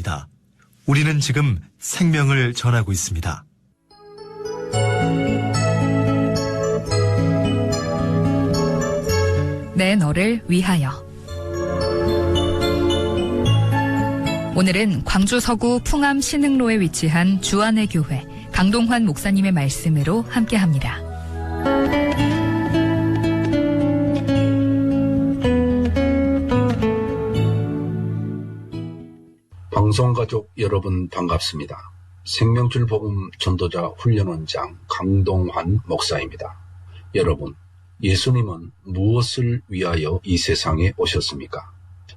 목사입니다. 우리는 지금 생명을 전하고 있습니다. 내 너를 위하여. 오늘은 광주 서구 풍암 신흥로에 위치한 주안의 교회 강동환 목사님의 말씀으로 함께합니다. 방송가족 여러분 반갑습니다. 생명줄 복음 전도자 훈련원장 강동환 목사입니다. 여러분, 예수님은 무엇을 위하여 이 세상에 오셨습니까?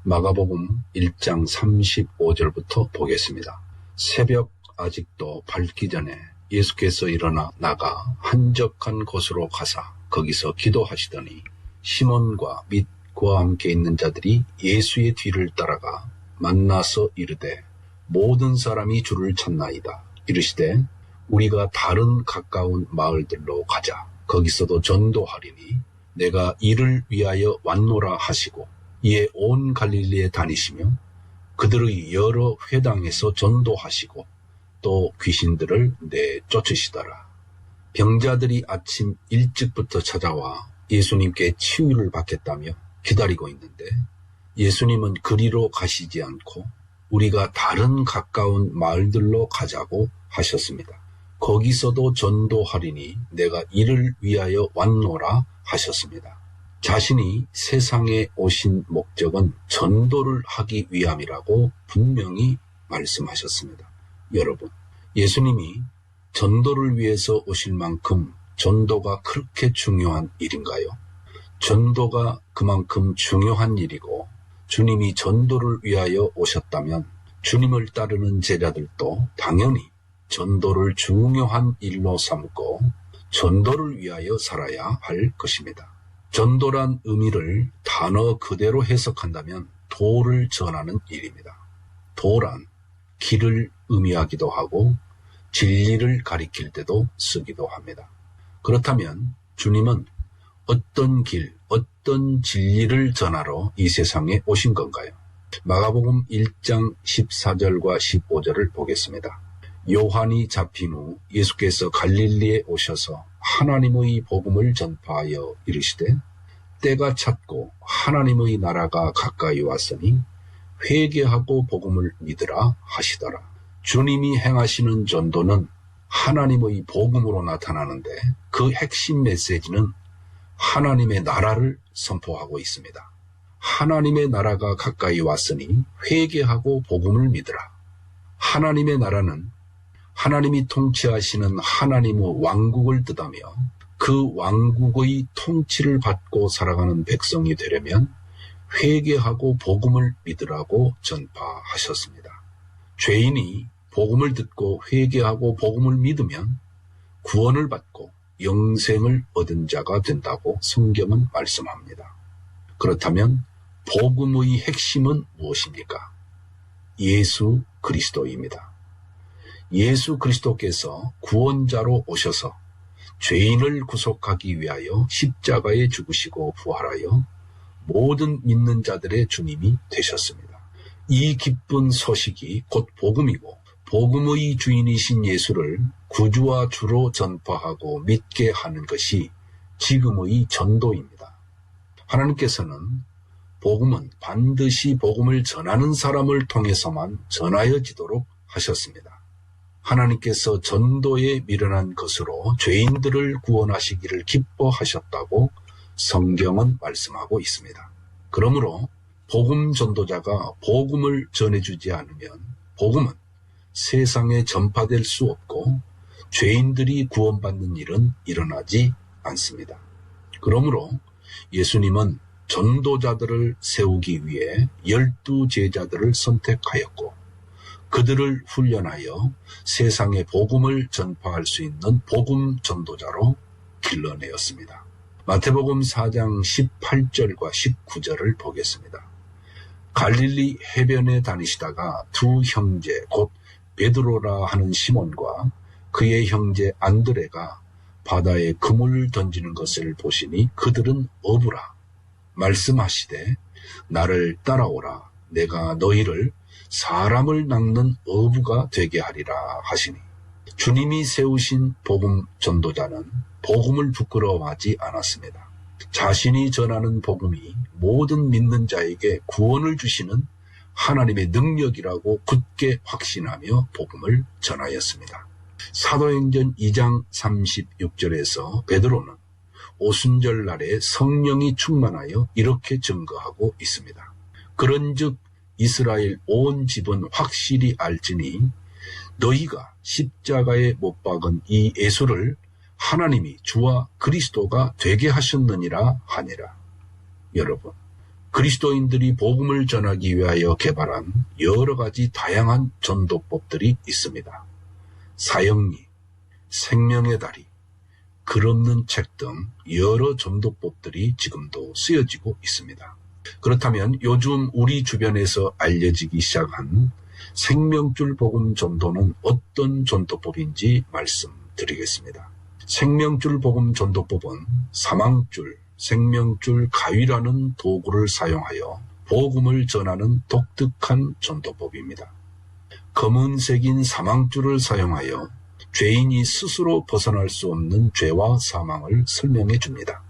마가복음 1장 35절부터 보겠습니다. 새벽 아직도 밝기 전에 예수께서 일어나 나가 한적한 곳으로 가사 거기서 기도하시더니 시몬과 및 그와 함께 있는 자들이 예수의 뒤를 따라가 만나서 이르되 모든 사람이 주를 찾나이다. 이르시되 우리가 다른 가까운 마을들로 가자. 거기서도 전도하리니 내가 이를 위하여 왔노라 하시고 이에 온 갈릴리에 다니시며 그들의 여러 회당에서 전도하시고 또 귀신들을 내쫓으시더라. 병자들이 아침 일찍부터 찾아와 예수님께 치유를 받겠다며 기다리고 있는데 예수님은 그리로 가시지 않고 우리가 다른 가까운 마을들로 가자고 하셨습니다. 거기서도 전도하리니 내가 이를 위하여 왔노라 하셨습니다. 자신이 세상에 오신 목적은 전도를 하기 위함이라고 분명히 말씀하셨습니다. 여러분, 예수님이 전도를 위해서 오실 만큼 전도가 그렇게 중요한 일인가요? 전도가 그만큼 중요한 일이고 주님이 전도를 위하여 오셨다면 주님을 따르는 제자들도 당연히 전도를 중요한 일로 삼고 전도를 위하여 살아야 할 것입니다. 전도란 의미를 단어 그대로 해석한다면 도를 전하는 일입니다. 도란 길을 의미하기도 하고 진리를 가리킬 때도 쓰기도 합니다. 그렇다면 주님은 어떤 길, 어떤 진리를 전하러 이 세상에 오신 건가요? 마가복음 1장 14절과 15절을 보겠습니다. 요한이 잡힌 후 예수께서 갈릴리에 오셔서 하나님의 복음을 전파하여 이르시되 때가 찼고 하나님의 나라가 가까이 왔으니 회개하고 복음을 믿으라 하시더라. 주님이 행하시는 전도는 하나님의 복음으로 나타나는데 그 핵심 메시지는 하나님의 나라를 선포하고 있습니다. 하나님의 나라가 가까이 왔으니 회개하고 복음을 믿으라. 하나님의 나라는 하나님이 통치하시는 하나님의 왕국을 뜻하며 그 왕국의 통치를 받고 살아가는 백성이 되려면 회개하고 복음을 믿으라고 전파하셨습니다. 죄인이 복음을 듣고 회개하고 복음을 믿으면 구원을 받고 영생을 얻은 자가 된다고 성경은 말씀합니다. 그렇다면 복음의 핵심은 무엇입니까? 예수 그리스도입니다. 예수 그리스도께서 구원자로 오셔서 죄인을 구속하기 위하여 십자가에 죽으시고 부활하여 모든 믿는 자들의 주님이 되셨습니다. 이 기쁜 소식이 곧 복음이고 복음의 주인이신 예수를 구주와 주로 전파하고 믿게 하는 것이 지금의 전도입니다. 하나님께서는 복음은 반드시 복음을 전하는 사람을 통해서만 전하여지도록 하셨습니다. 하나님께서 전도에 미련한 것으로 죄인들을 구원하시기를 기뻐하셨다고 성경은 말씀하고 있습니다. 그러므로 복음 전도자가 복음을 전해주지 않으면 복음은 세상에 전파될 수 없고 죄인들이 구원받는 일은 일어나지 않습니다. 그러므로 예수님은 전도자들을 세우기 위해 12 제자들을 선택하였고 그들을 훈련하여 세상에 복음을 전파할 수 있는 복음 전도자로 길러내었습니다. 마태복음 4장 18절과 19절을 보겠습니다. 갈릴리 해변에 다니시다가 두 형제 곧 베드로라 하는 시몬과 그의 형제 안드레가 바다에 그물을 던지는 것을 보시니 그들은 어부라. 말씀하시되 나를 따라오라. 내가 너희를 사람을 낚는 어부가 되게 하리라 하시니, 주님이 세우신 복음 전도자는 복음을 부끄러워하지 않았습니다. 자신이 전하는 복음이 모든 믿는 자에게 구원을 주시는 하나님의 능력이라고 굳게 확신하며 복음을 전하였습니다. 사도행전 2장 36절에서 베드로는 오순절 날에 성령이 충만하여 이렇게 증거하고 있습니다. 그런즉 이스라엘 온 집은 확실히 알지니 너희가 십자가에 못 박은 이 예수를 하나님이 주와 그리스도가 되게 하셨느니라 하니라. 여러분, 그리스도인들이 복음을 전하기 위하여 개발한 여러 가지 다양한 전도법들이 있습니다. 사형리, 생명의 다리, 글 없는 책 등 여러 전도법들이 지금도 쓰여지고 있습니다. 그렇다면 요즘 우리 주변에서 알려지기 시작한 생명줄 복음 전도는 어떤 전도법인지 말씀드리겠습니다. 생명줄 복음 전도법은 사망줄, 생명줄 가위라는 도구를 사용하여 복음을 전하는 독특한 전도법입니다. 검은색인 사망줄을 사용하여 죄인이 스스로 벗어날 수 없는 죄와 사망을 설명해 줍니다.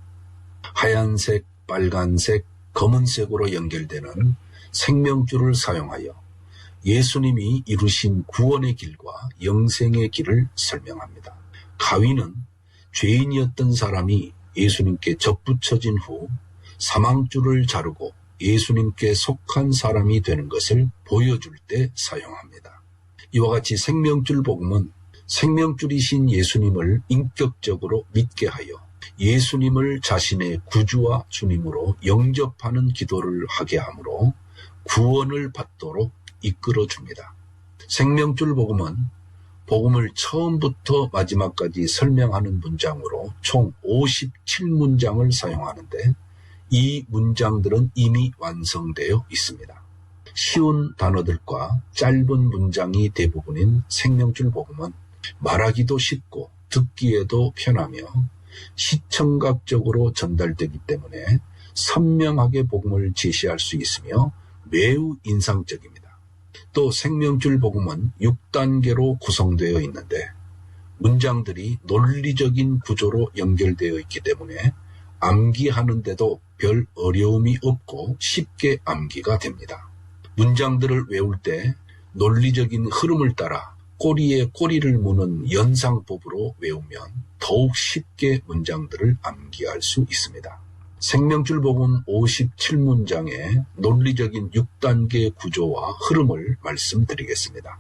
하얀색, 빨간색, 검은색으로 연결되는 생명줄을 사용하여 예수님이 이루신 구원의 길과 영생의 길을 설명합니다. 가위는 죄인이었던 사람이 예수님께 접붙여진 후 사망줄을 자르고 예수님께 속한 사람이 되는 것을 보여줄 때 사용합니다. 이와 같이 생명줄 복음은 생명줄이신 예수님을 인격적으로 믿게 하여 예수님을 자신의 구주와 주님으로 영접하는 기도를 하게 하므로 구원을 받도록 이끌어줍니다. 생명줄 복음은 복음을 처음부터 마지막까지 설명하는 문장으로 총 57문장을 사용하는데 이 문장들은 이미 완성되어 있습니다. 쉬운 단어들과 짧은 문장이 대부분인 생명줄 복음은 말하기도 쉽고 듣기에도 편하며 시청각적으로 전달되기 때문에 선명하게 복음을 제시할 수 있으며 매우 인상적입니다. 또 생명줄 복음은 6단계로 구성되어 있는데 문장들이 논리적인 구조로 연결되어 있기 때문에 암기하는데도 별 어려움이 없고 쉽게 암기가 됩니다. 문장들을 외울 때 논리적인 흐름을 따라 꼬리에 꼬리를 무는 연상법으로 외우면 더욱 쉽게 문장들을 암기할 수 있습니다. 생명줄 복음 57문장의 논리적인 6단계 구조와 흐름을 말씀드리겠습니다.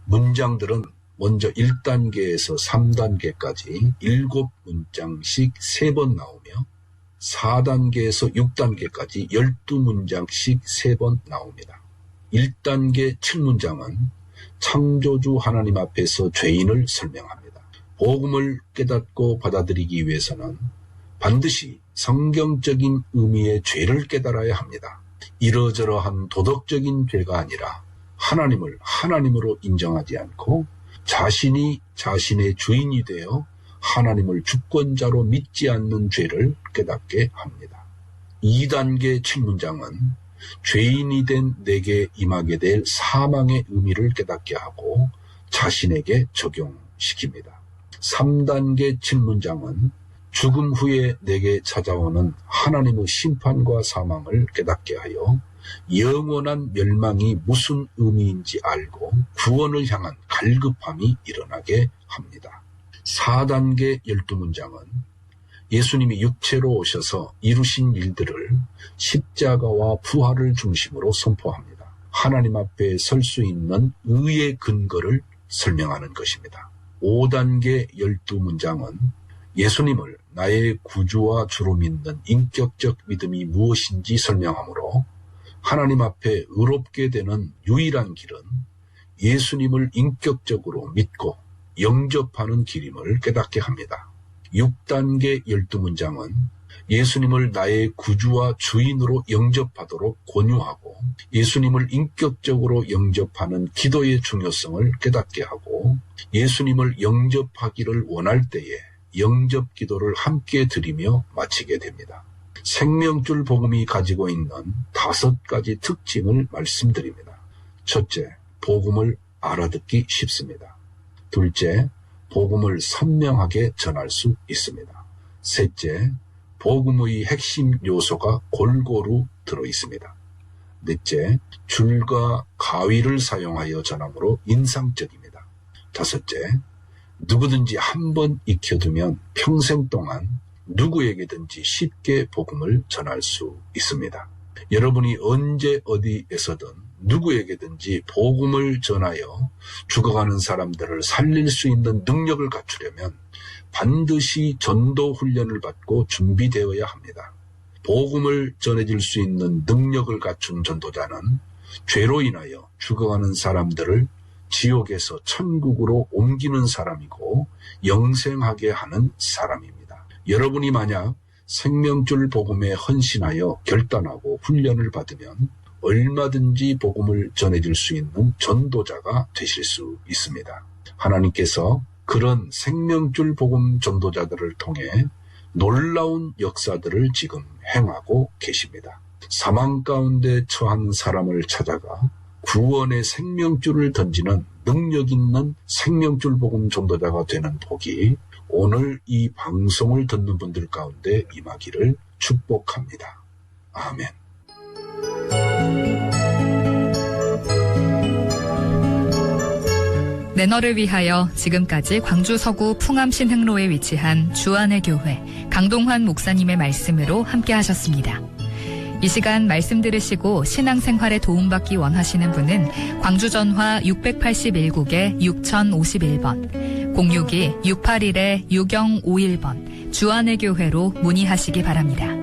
문장들은 먼저 1단계에서 3단계까지 7문장씩 3번 나오며 4단계에서 6단계까지 12문장씩 3번 나옵니다. 1단계 7문장은 창조주 하나님 앞에서 죄인을 설명합니다. 복음을 깨닫고 받아들이기 위해서는 반드시 성경적인 의미의 죄를 깨달아야 합니다. 이러저러한 도덕적인 죄가 아니라 하나님을 하나님으로 인정하지 않고 자신이 자신의 주인이 되어 하나님을 주권자로 믿지 않는 죄를 깨닫게 합니다. 2단계 7문장은 죄인이 된 내게 임하게 될 사망의 의미를 깨닫게 하고 자신에게 적용시킵니다. 3단계 7문장은 죽음 후에 내게 찾아오는 하나님의 심판과 사망을 깨닫게 하여 영원한 멸망이 무슨 의미인지 알고 구원을 향한 갈급함이 일어나게 합니다. 4단계 12문장은 예수님이 육체로 오셔서 이루신 일들을 십자가와 부활을 중심으로 선포합니다. 하나님 앞에 설 수 있는 의의 근거를 설명하는 것입니다. 5단계 12문장은 예수님을 나의 구주와 주로 믿는 인격적 믿음이 무엇인지 설명하므로 하나님 앞에 의롭게 되는 유일한 길은 예수님을 인격적으로 믿고 영접하는 길임을 깨닫게 합니다. 6단계 12문장은 예수님을 나의 구주와 주인으로 영접하도록 권유하고 예수님을 인격적으로 영접하는 기도의 중요성을 깨닫게 하고 예수님을 영접하기를 원할 때에 영접 기도를 함께 드리며 마치게 됩니다. 생명줄 복음이 가지고 있는 5가지 특징을 말씀드립니다. 첫째, 복음을 알아듣기 쉽습니다. 둘째, 복음을 선명하게 전할 수 있습니다. 셋째, 복음의 핵심 요소가 골고루 들어 있습니다. 넷째, 줄과 가위를 사용하여 전함으로 인상적입니다. 다섯째, 누구든지 한번 익혀두면 평생 동안 누구에게든지 쉽게 복음을 전할 수 있습니다. 여러분이 언제 어디에서든 누구에게든지 복음을 전하여 죽어가는 사람들을 살릴 수 있는 능력을 갖추려면 반드시 전도 훈련을 받고 준비되어야 합니다. 복음을 전해줄 수 있는 능력을 갖춘 전도자는 죄로 인하여 죽어가는 사람들을 지옥에서 천국으로 옮기는 사람이고 영생하게 하는 사람입니다. 여러분이 만약 생명줄 복음에 헌신하여 결단하고 훈련을 받으면 얼마든지 복음을 전해줄 수 있는 전도자가 되실 수 있습니다. 하나님께서 그런 생명줄 복음 전도자들을 통해 놀라운 역사들을 지금 행하고 계십니다. 사망 가운데 처한 사람을 찾아가 구원의 생명줄을 던지는 능력 있는 생명줄 복음 전도자가 되는 복이 오늘 이 방송을 듣는 분들 가운데 임하기를 축복합니다. 아멘. 내 너를 위하여 지금까지 광주 서구 풍암 신흥로에 위치한 주안의 교회 강동환 목사님의 말씀으로 함께 하셨습니다. 이 시간 말씀 들으시고 신앙생활에 도움받기 원하시는 분은 광주 전화 681국에 6051번, 062-681-6051번 주안의 교회로 문의하시기 바랍니다.